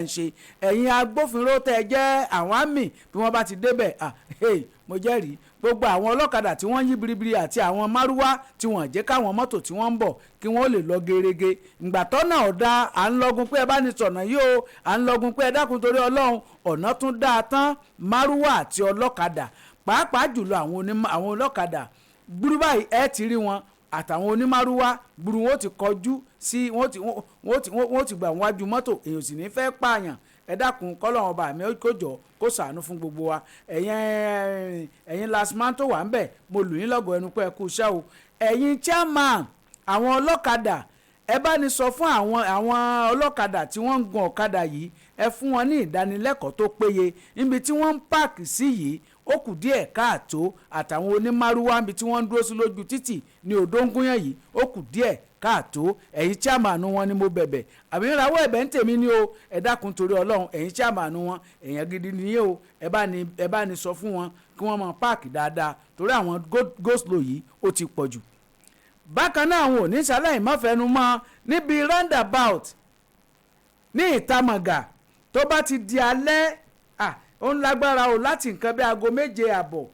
ń ṣe ẹ̀yin agbófinró tẹ́ jẹ́ àwọn àmì bí wọ́n bá ti débẹ̀ mo jẹ́rìí gbogbo àwọn ọlọ́kadà tí wọ́n yí biribiri àti àwọn márúwá tí wọ́n jẹ́ káwọn mọ́tò tí wọ́n ń bọ̀ kí wọ́n lè lọ gerege ìgbà tọ́nà ọ̀dà à ń lọgun pé ẹ bá ní tọ̀nà yìí o à ń lọgun pé ẹ dákun torí ọlọ́run ọ̀nà tún dáa tán márúwá àti ọlọ́kadà pàápàá jùlọ àwọn ọlọ́kadà gbúrú báyìí ẹ ti rí wọn àtàwọn onímárúwá gbúrú wọn ó ti kọjú sí wọ́n ti gbà wájú mọ́tò èèyàn sì ní fẹ́ pààyàn ẹ dákun kọ́lọ́run ọba mi kó jọ kó ṣàánú fún gbogbo wa ẹ̀yin lasman tó wà ń bẹ̀ mo lù yín lọ́gọ̀ ẹnu pé ẹ kú iṣẹ́ o ẹ̀yin chairman àwọn ọlọ́kadà ẹ bá ní sọ fún àwọn ọlọ́kadà tí wọ́n ń gun ọ̀kadà yìí ẹ fún wọn ní ìdánilẹ́kọ̀ọ́ tó péye níbi tí wọ́n ń páàkì sí yìí ó kù díẹ̀ káàtó àtàwọn onímárúwá níbi tí wọ́n ń dúró sí lójú títì ní Odóngúnyàn yìí ó kù díẹ̀ káàtó ẹ̀yin chairman wọn ni mo bẹ̀bẹ̀ àbí ń rawọ́ ẹ̀bẹ̀ ń tèmi ní o ẹ dákun torí ọlọ́run ẹ̀yin chairman wọn èèyàn gidi nìyẹn o ẹ bá ní sọ fún wọn kí wọ́n máa páàkì dáadáa torí àwọn go slow yìí ó ti pọ̀ jù. bákan náà àwọn òní sálẹ̀ ìmọ̀fẹ́nu mọ́ níbi roundabout ní Ìtamọ̀gà tó bá ti di alẹ́ ó ń lágbára o láti nǹkan bí aago 7:30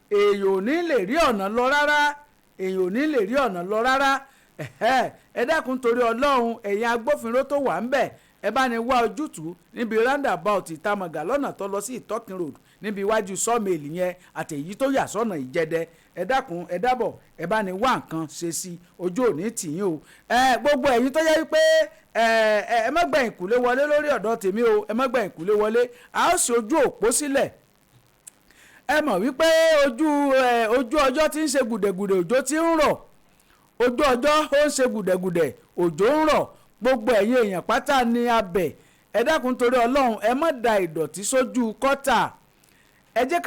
èèyàn ò ní lè rí ọ̀nà lọ rárá ẹ dákun torí ọlọ́run ẹ̀yin agbófinró tó wà ń bẹ̀ ẹ bá ní wá ojútùú níbi roundabout Ìtamọ̀gà lọ́nà tó lọ sí Ìtọ́kin road níbi iwájú sọ́ọ̀mẹ̀lì yẹn àtẹ̀yí tó yà sọ́nà Ìjẹ̀dẹ̀ ẹ dákun ẹ dábọ̀ ẹ bá ní wá nǹkan ṣe sí ojú òní tìyín o gbogbo ẹ̀yin tó yẹ wípé ẹ má gbẹ̀yìn kúlé wọlé lórí ọ̀dọ̀ tèmi o ẹ má gbẹ̀yìn kúlé wọlé a ó sì ojú òpó sílẹ̀ ẹ mọ̀ wípé ojú ọjọ́ tí ń ṣe gùdẹ̀gùdẹ̀ òjò tí ń rọ̀ ojú ọjọ́ ó ń ṣe gùdẹ̀gùdẹ̀ òjò ń rọ̀ gbogbo ẹ̀yin èèyàn pátá ní abẹ̀ ẹ dákun torí ọlọ́run ẹ má da ìdọ̀tí sójú kọ́tà ẹ jẹ́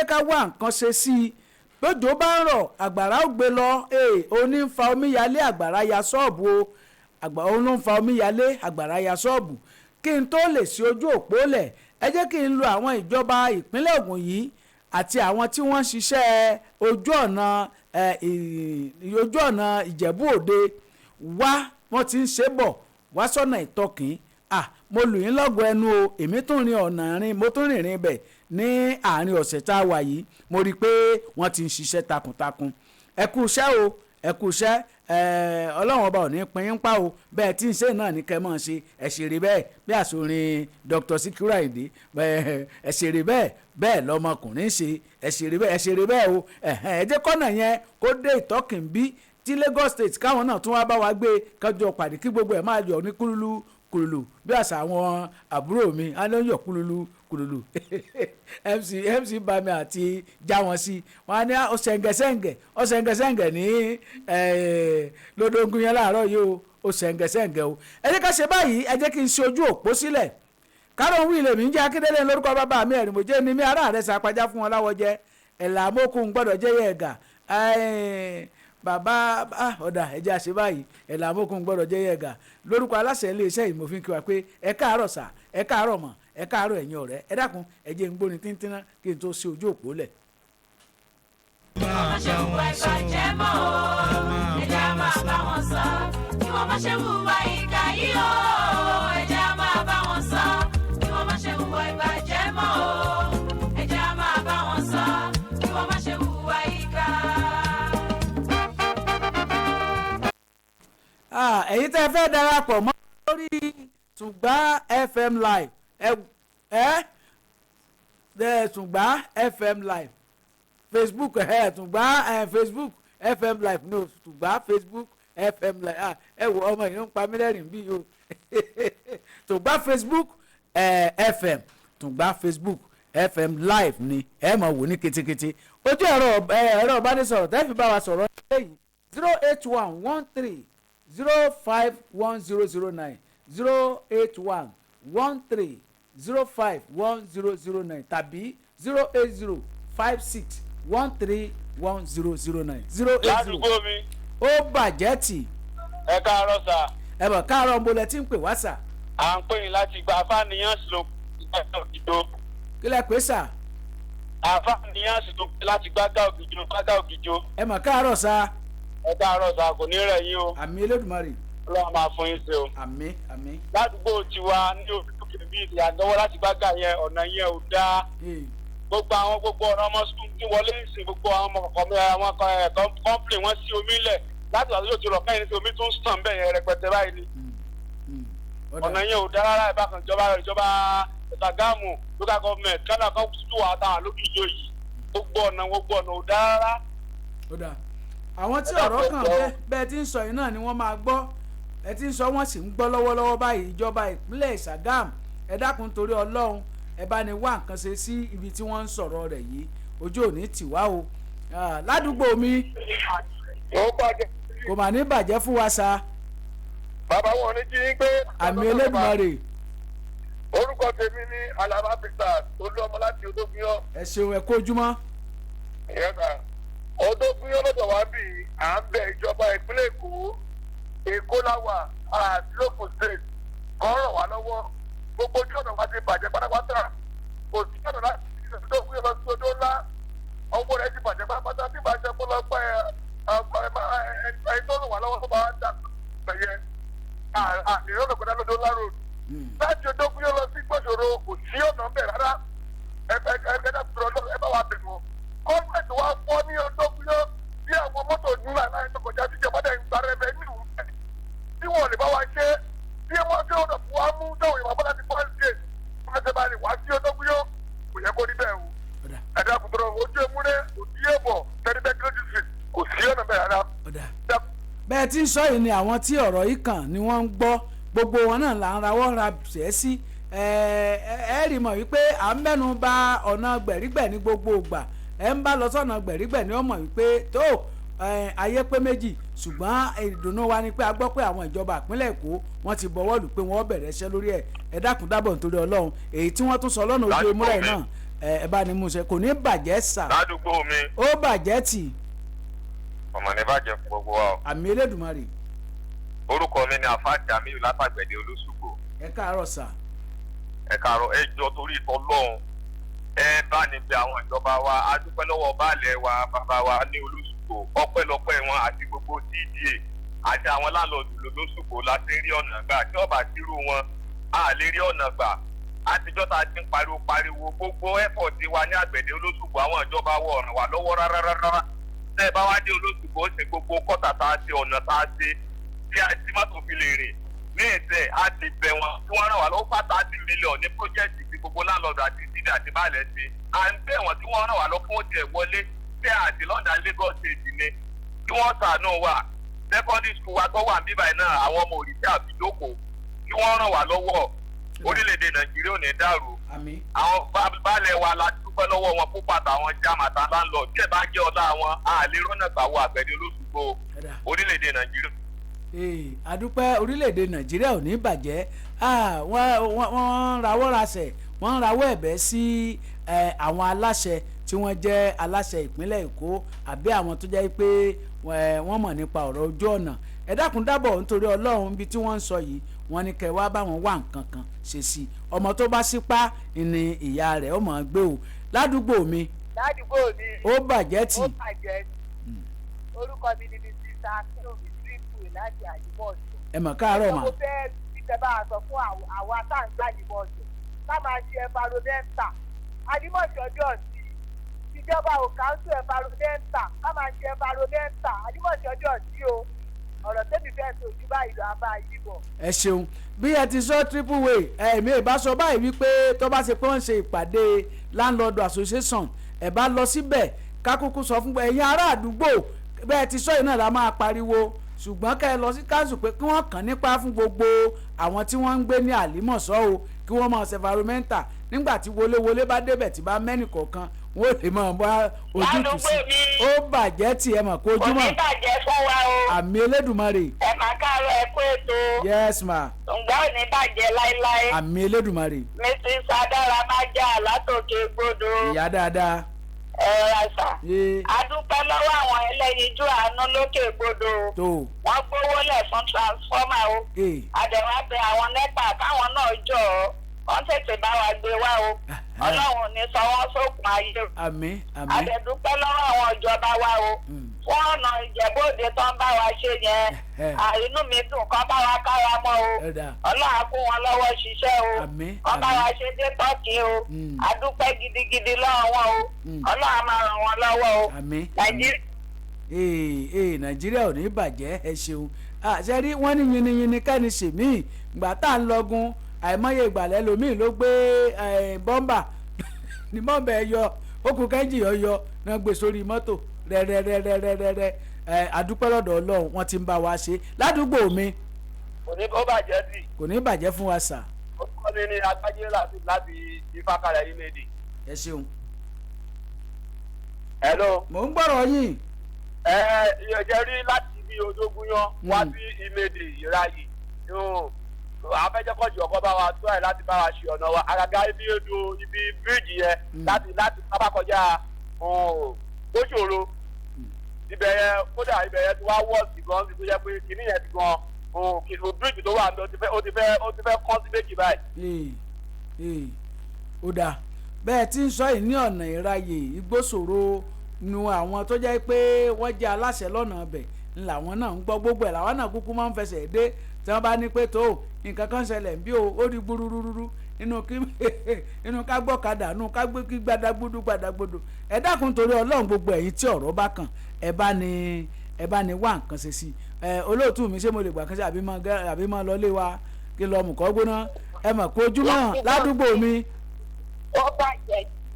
ká wá nǹkan ṣe sí i lójó bá ń rọ̀ àgbàrá ó gbé lọ oní ń fa omíyalé àgbàrá ya ṣọ́ọ̀bù o òun ló ń fa omíyalé àgbàrá ya ṣọ́ọ̀bù kí n tó lè sí ojú òpó lẹ̀ ẹ jẹ́ kí n lo àwọn ìjọba ìpínlẹ̀ Ògùn yìí àti àwọn tí wọ́n ń ṣiṣẹ́ ojú ọ̀nà Ìjẹ̀bú Òde wá wọ́n ti ń ṣe bọ̀ wá sọ́nà Ìtọ́kìn mo lù yín lọ́gọ̀ ẹnu o èmi tún rin ọ̀nà mo tún rìnrìn bẹ̀ ní àárín ọ̀sẹ̀ tá a wà yìí mo rí i pé wọ́n ti ń ṣiṣẹ́ takuntakun ẹ kú iṣẹ́ o ẹ kú iṣẹ́ ọlọ́run ọba ò ní pín yín pa o bẹ́ẹ̀ tí ń ṣe náà ní kẹ́ mọ́ ṣe ẹ ṣe rí bẹ́ẹ̀ bí àsorin Dr. Sikiru Ayinde ẹ ṣe rí bẹ́ẹ̀ lọ́mọkùnrin ṣe ẹ ṣe rí bẹ́ẹ̀ o ẹ jẹ́ kọ́nà yẹn kó dé Ìtọ́kìn bí tí Lagos State káwọn náà tún wá bá wa gbé kájọ pàdé kí gbogbo ẹ̀ máa yọ ní kúlúlú bí àṣà àwọn àbúrò mi á ló ń yọ kúlúlú MC bami àti já wọn sí wọn á ní ọ̀sẹ̀ǹgẹ̀sẹ̀ǹgẹ̀ ní Lódóngúnyàn láàárọ̀ yìí o ọ̀sẹ̀ǹgẹ̀sẹ̀ǹgẹ̀ o ẹ jẹ́ ká ṣe báyìí ẹ jẹ́ kí n ṣe ojú òpó sílẹ̀ Karounwi lèmi ń jẹ́ Akindele lórúkọ bàbá mi ẹ̀rìn mọ̀jẹ́ ni mi ará rẹ̀ sàpàjá fún wọn láwọ̀ jẹ́ ẹ̀là àmókùn gbọ́dọ̀ jẹ́ yẹ ẹ̀gà bàbá ọ̀dà ẹ̀jẹ̀ àṣẹ báyìí ẹ̀là àmókùn gbọ́dọ̀ jẹ́ yẹ ẹ̀gà lórúkọ aláṣẹ iléeṣẹ́ ìmọ̀fin kí wa pé ẹ káàárọ̀ sà ẹ káàárọ̀ mọ̀ ẹ káàárọ̀ ẹ̀yin ọ̀rẹ́ ẹ dákun ẹ jẹ́ ń gbóni tíntín kí n tó ṣe ojú òpó lẹ̀. kí wọ́n má ṣe hùwà ìbàjẹ́ mọ́ o ẹ̀jẹ̀ á máa bá wọn sọ kí wọ́n má ṣe hùwà ìkà yìí o ẹ̀jẹ̀ á máa bá wọn sọ kí wọ́n má ṣe hùwà ìbàjẹ́ mọ́ o ẹ̀jẹ̀ á máa bá wọn sọ kí wọ́n má ṣe hùwà ìkà. ẹ̀yin tẹ́ fẹ́ darapọ̀ mọ́ lórí Tùngbá FM live Tùngbá FM live Facebook Tùngbá Facebook FM live no Tùngbá Facebook FM live ẹ wo ọmọ yìí ń pa mí lẹ́rìn bí o Tùngbá Facebook FM Tùngbá Facebook FM live ni ẹ máa wò ní ketekete ojú ẹ̀rọ ìbánisọ̀rọ̀ tẹ́ fi bá wa sọ̀rọ̀ lẹ́yìn 08113051009 08113051009 tàbí 08056131009 Ládùúgbò mi. ó bàjẹ́ tì. ẹ káàárọ̀ sà. ẹ bọ̀ káàárọ̀ mo lẹ tí ń pè wá sà. à ń pè yín láti gba afáníyàn sílò gbàgà ògìjọ. kí lẹ pè sà. afáníyàn sílò láti gbàgà ògìjọ. ẹ mọ̀ káàárọ̀ sà. ẹ káàárọ̀ sà kò ní rẹ̀ yín o. àmì Elédùmarè. Ọlọ́run máa fún yín ṣe o. àmín àmín. Ládùúgbò tiwa ní òkè bí ìyàdọ́wọ́ láti gbága yẹn ọ̀nà yẹn ò dáa gbogbo ọ̀nà ọmọ sukùl tí wọlé ìsìn gbogbo àwọn ọmọ kọ̀ọ̀kan àwọn kọ́ńpìlì wọn sí omi lẹ̀ láti wà lójú rọ̀ kẹ́yìn ní omi tó ń sàn bẹ́ẹ̀ yẹn rẹpẹtẹ báyìí ni ọ̀nà yẹn ò dáa rárá ìbákan ìjọba ìtàgámù local government kánà kan tó wà táwọn lókìjọ yìí gbogbo ọ̀nà ò dáa rárá. àwọn tí ọ̀rọ̀ kàn bẹ́ẹ̀ tí ń sọ yìí náà ni wọ́n máa gbọ́ ẹ ti ń sọ wọ́n sì ń gbọ́ lọ́wọ́lọ́wọ́ báyìí ìjọba ìpínlẹ̀ Ìṣàgámù ẹ dákun torí Ọlọ́run ẹ bá ní wá nǹkan ṣe sí ibi tí wọ́n ń sọ̀rọ̀ rẹ̀ yìí ojú ò ní tì wá o ládùúgbò mi kò mà ní bàjẹ́ fún wa sa. bàbá wọn ní kí n gbé. àmì Elédùmarè. orúkọ tèmi ní Alaba Peter olú ọmọ láti Odógúnyán. ẹ ṣeun ẹ kójúmọ́. Odógúnyán lọ́dọ̀ wá bí à ń bẹ ìjọba ìpínlẹ̀ Èkó láwà àti local state kọ́ ràn wá lọ́wọ́ gbogbo ojú ọ̀nà wa ti bàjẹ́ pátápátá kò sí ọ̀nà láti ṣe Odógúnyán lọ sí odó ńlá ọwọ́ rẹ̀ ti bàjẹ́ pátápátá bí bàjẹ́ kó lọ pẹ́ ẹni tó ràn wá lọ́wọ́ tó bá wá dà pẹ̀yẹ àìrọ́nà gbọdá lọ́dọ̀ ńlá road láti Odógúnyán lọ sí Gbọ́sòrò kò sí ọ̀nà ń bẹ̀ rárá ẹ bá wa bẹ̀ wọ́n gọ́ọ̀mẹ̀ntì wa fọ́ ní Odógúnyán bí àwọn mọ́tò ńlá náà tó kọjá sí ìjọba ń gbàrẹ́ bẹ́ẹ̀ nínú tí wọ́n lè bá wa ṣe bí wọ́n ṣe ọ̀nà fún wa mú táwọn ìwà bọ́lá ti fọ́ ṣe wọ́n ṣe bá lè wá sí Odógúnyán kò yẹ kó rí bẹ́ẹ̀ o ẹ̀dá kùtùrọ̀ ojú ewúrẹ́ òdì èèbọ̀ tẹ́lifẹ̀ district kò sí ọ̀nà bẹ́ẹ̀ rárá. bẹ́ẹ̀ tí ń sọ yìí ni àwọn tí ọ̀rọ̀ yìí kàn ni wọ́n ń gbọ́ gbogbo wọn náà là ń rawọ́ ra ṣẹ́ sí ẹ rí mọ̀ wípé à ń mẹ́nu bà ọ̀nà gbẹ̀rígbẹ̀ ní gbogbo ìgbà ẹ ń bá lọ sọ́nà gbẹ̀rígbẹ̀ ni ó mọ̀ wípé tó ayé pé méjì ṣùgbọ́n ìdùnnú wa ni pé a gbọ́ pé àwọn ìjọba ìpínlẹ̀ Èkó wọ́n ti bọ̀wọ́ lù pé wọ́n bẹ̀rẹ̀ iṣẹ́ lórí ẹ̀ ẹ dákun dábọ̀ nítorí Ọlọ́run èyí tí wọ́n tún sọ lọ́nà ojú emúrẹ́ náà ẹ bá ní mú ṣe kò ní bàjẹ́ sà. ládùúgbò mi. ó bàjẹ́ tì. ọmọ ní bàjẹ́ fún gbogbo wa o. àmì Elédùmarè. orúkọ mi ni àfáàjì Jamiu látàgbẹ̀dẹ Olóṣùgbò. ẹ káàárọ̀ sà. ẹ káàárọ̀ ẹ jọ torí ìtọ́lọ́run ẹ bá ní bí àwọn ìjọba wa a dúpẹ́ lọ́wọ́ baálẹ̀ wa bàbá wa ní Olóṣùgbò ọpẹ́lọpẹ́ wọn àti gbogbo TDA àti àwọn láńlọ́ọ̀dù lóṣùgbò láti rí ọ̀nà gbà tí ọba tírú wọn a lè rí ọ̀nà gbà àtijọ́ tá a ti ń pariwo gbogbo ẹ́fọ̀tì wa ní àgbẹ̀dẹ Olóṣùgbò àwọn ìjọba wọ ọ̀ràn wà lọ́wọ́ rárá tẹ́ ẹ bá wá dé Olóṣùgbò ó ṣe gbogbo kọ́tà tá a ṣe ọ̀nà tá a ṣe tí a ti mọ́tò fi lè rìn ní ìtẹ̀ a ti bẹ̀ wọn tí wọ́n ràn wá lọ́wọ́ $30 million ní pọ́jẹ́tì tí gbogbo láńlọ́ọ̀dù àti ìdílé àti báàlẹ̀ ṣe à ń bẹ̀ wọ́n tí wọ́n ràn wá lọ́wọ́ fún òjò ìwọlé tẹ́ àti lọ́dà Lagos State ni kí wọ́n ṣàánú wa secondary school wa tó wà níbàyìí náà àwọn ọmọ òrìṣà àbíjókòó kí wọ́n ràn wá lọ́wọ́ orílẹ̀-èdè Nàìjíríà ò ní dàrú àwọn baálẹ̀ wa la dúpẹ́ lọ́wọ́ wọn púpọ̀ àtàwọn jámàtà láńlọ́ọ̀dù tí ẹ̀ bá jẹ́ ọ̀la àwọn àlè rọ́nà gbàwọ̀ àgbẹ̀dẹ Olóṣùgbò orílẹ̀-èdè Nàìjíríà. àdúpẹ́ orílẹ̀-èdè Nàìjíríà ò ní bàjẹ́ wọ́n rawọ́ rasẹ̀ wọ́n rawọ́ ẹ̀bẹ̀ sí àwọn aláṣẹ tí wọ́n jẹ́ aláṣẹ ìpínlẹ̀ Èkó àbí àwọn tó jẹ́ pé wọ́n mọ̀ nípa ọ̀rọ̀ ojú ọ̀nà ẹ dákun dábọ̀ nítorí Ọlọ́run bí tí wọ́n ń sọ yìí wọ́n ní kẹ́ wá bá wọn wá nǹkan kan ṣe sí i ọmọ tó bá sípá ni ìyá rẹ̀ ó mọ̀ ọ́n gbé o ládùúgbò mi ó bàjẹ́ tì. orúkọ mi ni Mrs. Karounwi triple láti àdìbọ̀ọ̀sì. ẹ mọ̀ káàárọ̀ mà. mo fẹ́ títẹ̀ bá a sọ fún àwa tá à ń gbà àdìbọ̀ọ̀sì ká máa ṣe environmental àdìbọ̀ọ̀sì ọjọ́ sí ìjọba ò káńsù environmental ká máa ṣe environmental àdìbọ̀ọ̀sì ọjọ́ sí o ọ̀rọ̀ tẹ́mi fẹ́ tó ojú báyìí lọ abá yìí bọ̀. ẹ ṣeun bí ẹ ti sọ triple way ẹ̀mí ìbá sọ báyìí wípé tó bá ṣe pé wọ́n ṣe ìpàdé landlord association ẹ̀ bá lọ síbẹ̀ kákúkú sọ fún ẹ̀yin ará àdúgbò bẹ́ẹ̀ ti sọ yìí náà la máa pariwo ṣùgbọ́n kẹ́ ẹ lọ sí council pé kí wọ́n kàn nípa fún gbogbo àwọn tí wọ́n ń gbé ní àlímọ̀ṣọ́ o kí wọ́n máa ṣe environmental nígbà tí wọléwọlé bá débẹ̀ tí bá mẹ́nì kọ̀ọ̀kan wọ́n lè máa bá ojútùú sí ó bàjẹ́ tí ẹ mọ̀ kó ojúmọ́ kò ní bàjẹ́ fún wa o àmì Elédùmarè ẹ máa káàárọ̀ ẹ kú ètò yes ma ǹgbà ò ní bàjẹ́ láéláé àmì Elédùmarè Mrs. Adára máa já látòkè gbódò ìyá dáadáa àṣà adúpẹ́ lọ́wọ́ àwọn ẹlẹ́yinjú àánú lókè gbódò wọ́n gbówó lẹ̀ fún transformer o àdẹ̀wọ́n bẹ àwọn NEPA káwọn náà jọ wọ́n tètè bá wa gbé wá o ọlọ́run ní sanwó sókun ayé. àmín àmín. àdẹ̀dúpẹ́ lọ́wọ́ àwọn ìjọba wa o fún ọ̀nà ìjẹ́bóde tó ń bá wa ṣe yẹn inú mi dùn kán bá wa kára mọ́ o ọlọ́run kún wọn lọ́wọ́ ṣiṣẹ́ o kán bá wa ṣe dé tọ́kì o àdúpẹ́ gidigidi lọ́wọ́ wọn o ọlọ́run máa ràn wọ́n lọ́wọ́ o. nàìjíríà ò ní bàjẹ́ ẹ ṣeun ṣe rí wọ́n ní yinyinyin kẹ́ni ṣèmí ìgbà tá à ń lọ́gun àìmọye ìgbàlẹ̀ lómi ló gbé bọ́mbà ní bọ́mbà ẹ yọ okùn kẹ́jì ọyọ náà gbé sórí mọ́tò rẹ́rẹ́rẹ́rẹ́rẹ́rẹ́ àdúpẹ́ lọ́dọ̀ ọlọ́run wọ́n ti ń bá wa ṣe ládùúgbò mi. kò ní kó bàjẹ́ sí. kò ní bàjẹ́ fún wa sà. ó kọ́ mi ní agbájé láti ìfàkàrà yìí méjì. ẹ ṣeun. hello. mò ń gbọ́rọ̀ yín. ìyẹ̀jẹ̀ rí láti ibi odógún yan wá sí ìmèdè ìráyè afẹ́jẹ́kọ̀jù ọkọ̀ bá wa tó ẹ̀ láti bá wa ṣe ọ̀nà wa àgàgà ibi bíríìjì yẹn láti pápá kọjá gbóṣòro ibẹ̀ yẹn kódà ibẹ̀ yẹn ti wá wọ́ọ̀sì gan ti tó yẹ pé kìnní yẹn ti gan kìnìún bíríìjì tó wà ní ó ti fẹ́ kán sí méjì báyìí. ó dáa bẹ́ẹ̀ tí ń sọ yìí ní ọ̀nà ìráyè ìgbóṣòro nu àwọn tó jẹ́ pé wọ́n jẹ́ aláṣẹ lọ́nà ọbẹ̀ làwọn náà ń gbọ́ gbogbo ẹ̀ làwọn náà kúkú máa ń fẹsẹ̀ dé tí wọ́n bá ní pé tó nǹkan kan ṣẹlẹ̀ bí ó rí gbúrúrúrú inú ká gbọ́kadà inú ká gbé kí gbadagbódò ẹ dákun torí ọlọ́run gbogbo ẹ̀yin tí ọ̀rọ̀ bá kàn ẹ bá ní wá nǹkan ṣe sí olóòtú mi ṣé mo lè gbà kan sí àbí mọ́ lọ́lé wa kí lọ́ọ́ mú kọ́ gbóná ẹ mọ̀ pé ojúmọ́ ládùúgbò mi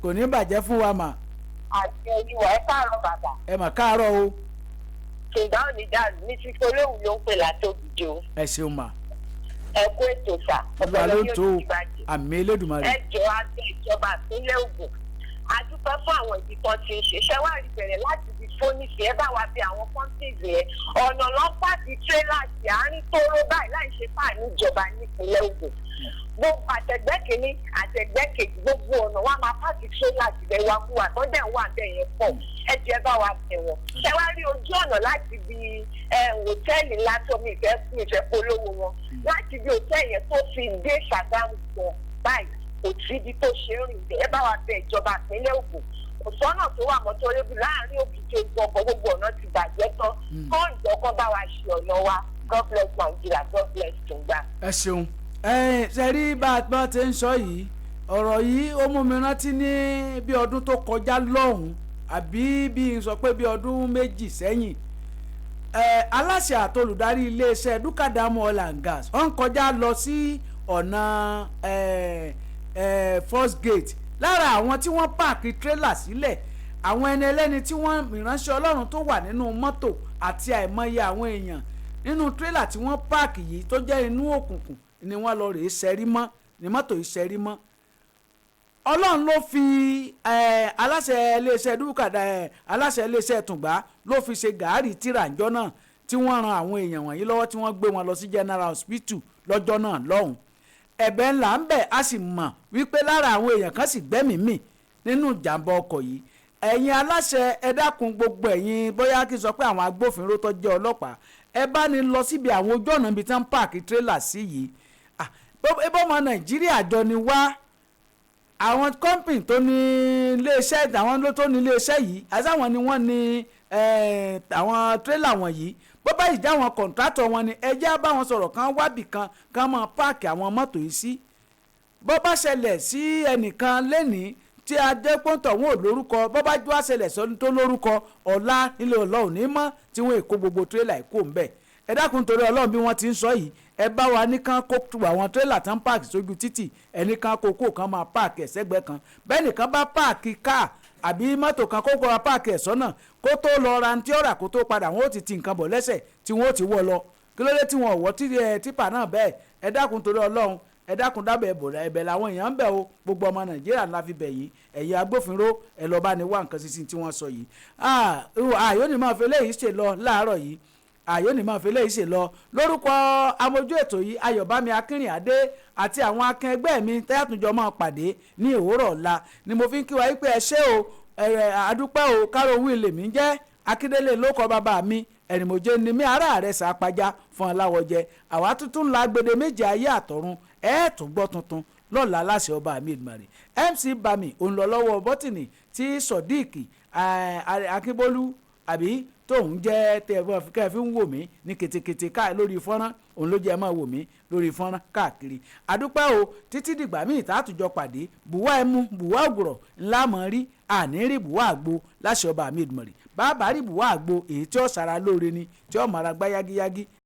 kò ní bàjẹ́ fún wa mà. àti olúwa ẹ káàárọ̀ bàbá. ẹ mà káàárọ̀ o. ṣùgbọ́n onídàájú ní títí olóhùn ló ń pè látòbìjọ. ẹ ṣeun mà. ẹ kú ètò sà. ọba ló ń tó àmì elédùnmarè. ẹ jọ àti ìjọba ìpínlẹ̀ Ògùn a dúpẹ́ fún àwọn ibi kan tí ń ṣiṣẹ́ wá rí bẹ̀rẹ̀ láti ibi fóníṣẹ́ ẹ bá wa bí àwọn kọ́ńtìzì ẹ ọ̀nà lọ́pàá ti tírélà sí àárín tóóró báyìí láì ṣe fáàní ìjọba nípínlẹ̀ Ògùn gbogbo àtẹ̀gbẹ́ kìíní àtẹ̀gbẹ́ kejì gbogbo ọ̀nà wa máa pàṣẹ tírélà sílẹ̀ wa kú wa tó dẹ̀ wà bẹ́ẹ̀ yẹn pọ̀ ẹ jẹ́ bá wa tẹ̀ wọ́n ṣé wá rí ojú ọ̀nà láti bí hòtẹ́ẹ̀lì ńlá tó mi ìfẹ́ polówó wọn láti bí hòtẹ́ẹ̀lì yẹn tó fi dé Ṣàgámù gan báyìí kò sí ibi tó ṣe ń rìn ẹ bá wa bẹ ìjọba ìpínlẹ̀ Ògùn òṣùwọ̀nà tó wà mọ́tòrébù láàrin Òkìkí gbọ̀ngàn gbogbo ọ̀nà ti bàjẹ́ tán kọ́ ìjọkọ́ bá wa ṣe ọ̀nà wa God bless Nigeria God bless Tungba. ẹ ṣeun ṣe rí bá a ti ń sọ yìí ọ̀rọ̀ yìí ó mú mi rántí ní bí ọdún tó kọjá lọ́hùn-ún àbí bí n sọ pé bí ọdún méjì sẹ́yìn aláṣẹ àtolùdarí iléeṣẹ́ dúkàdámù oil and gas ó ń kọjá lọ sí ọ̀nà first gate lára àwọn tí wọ́n páàkì tírélà sílẹ̀ àwọn ẹni ẹlẹ́ni tí wọ́n ìránṣẹ́ Ọlọ́run tó wà nínú mọ́tò àti àìmọye àwọn èèyàn nínú tírélà tí wọ́n páàkì yìí tó jẹ́ inú òkùnkùn ni wọ́n lọ rèé ṣẹ́rí mọ́ ni mọ́tò yìí ṣẹ́rí mọ́ Ọlọ́run ló fi aláṣẹ iléeṣẹ́ dúkàdá aláṣẹ iléeṣẹ́ Tùngbá ló fi ṣe gàárì tìrànjọ́ náà tí wọ́n ran àwọn èèyàn wọ̀nyí lọ́wọ́ tí wọ́n gbé wọn lọ sí General Hospital lọ́jọ́ náà lọ́hùn ẹ̀bẹ̀ ńlá ń bẹ̀ a sì mọ̀ wípé lára àwọn èèyàn kan sì gbẹ́mìí mì nínú ìjàmbá ọkọ̀ yìí ẹ̀yin aláṣẹ ẹ dákun gbogbo ẹ̀yin bóyá kí n sọ pé àwọn agbófinró tó jẹ́ ọlọ́pàá ẹ bá ní lọ síbi àwọn ojú ọ̀nà ibi tí wọ́n ń páàkì tírélà sí yìí ọmọ Nàìjíríà jọ ni wá àwọn kọ́ńpìn tó ní iléeṣẹ́ àwọn ló tó ní iléeṣẹ́ yìí àtàwọn ni wọ́n ní àwọn tírélà wọ̀nyí bó bá ìjà àwọn kọ̀ǹtrátọ̀ wọn ni ẹjẹ́ bá wọn sọ̀rọ̀ kan wábì kan máa páàkì àwọn mọ́tò yìí sí bó bá ṣẹlẹ̀ sí ẹnìkan lẹ́nìí tí adépọ́ntọ̀ wọn ò lórúkọ bó bá jọ́ àṣẹlẹ̀ sọ́ni tó lórúkọ ọ̀la ilé ọlọ́run ní mọ́ tí wọ́n èkó gbogbo tírélà èkó ń bẹ̀ ẹ dákun torí ọlọ́run bí wọ́n ti ń sọ yìí ẹ bá wa nìkan kó tu àwọn tírélà tán páàkì sójú títì ẹnìkan kókó kan máa páàkì ẹ̀sẹ̀gbẹ́ kan bẹ́ẹ̀ nìkan bá páàkì káà àbí mọ́tò kan kó kóra páàkì ẹ̀ sọ́nà kó tó lọ ra ní tí ó rà kó tó padà wọn ó ti nǹkan bọ̀ lẹ́sẹ̀ tí wọ́n ó ti wọ́ lọ kí ló dé tí wọn ò wọ́ típà náà bẹ́ẹ̀ ẹ dákun torí ọlọ́run ẹ dákun dábẹ́ ẹ̀bẹ̀ làwọn èèyàn ń bẹ̀ o gbogbo ọmọ Nàìjíríà ńlá fi bẹ̀ yìí ẹ̀yin agbófinró ẹ lọ́ọ́ bá ní wá nǹkan sísìn tí wọ́n sọ yìí ààyò ni máa fi eléyìí ṣe lọ láàárọ̀ yìí ààyò ni máa fi eléyìí ṣe lọ lórúkọ amójú ètò yìí Ayọ̀bámi Akínrìnádé àti àwọn akẹgbẹ́ mi tẹ́yàtúnjọ máa pàdé ní òwúrọ̀ ọ̀la ni mo fi ń kí wa wípé ẹ ṣé o àdúpẹ́ o Karounwi lèmi jẹ́ Akindele ló kọ bàbá mi ẹ̀rìnmọ̀jẹ́ ni mí ara rẹ̀ sàpájá fún aláwọ̀ jẹ àwa tuntun la gbede méje ayé àtọ̀run tún gbọ́ tuntun lọ́la láṣẹ ọba mi Èdùmàrè. MC Bami òun lọ lọ́wọ́ bọ́tìnì tí Sodiq Akínbólú àbí tóun jẹ́ kẹ́ fi ń wò mí ní ketekete ká lórí fọ́nrán òun ló jẹ́ máa wò mí lórí fọ́nrán káàkiri. àdúpẹ́ o títí dìgbà míì tá a tùjọ pàdé bùwá ẹmu bùwá ògùrọ̀ ńlá mọ̀ rí àní rí bùwá àgbo láṣẹ ọba mi Èdùmàrè. bàbá rí bùwá àgbo èyí tí ó sara lóore ni tí ó mara gbá yágíyágí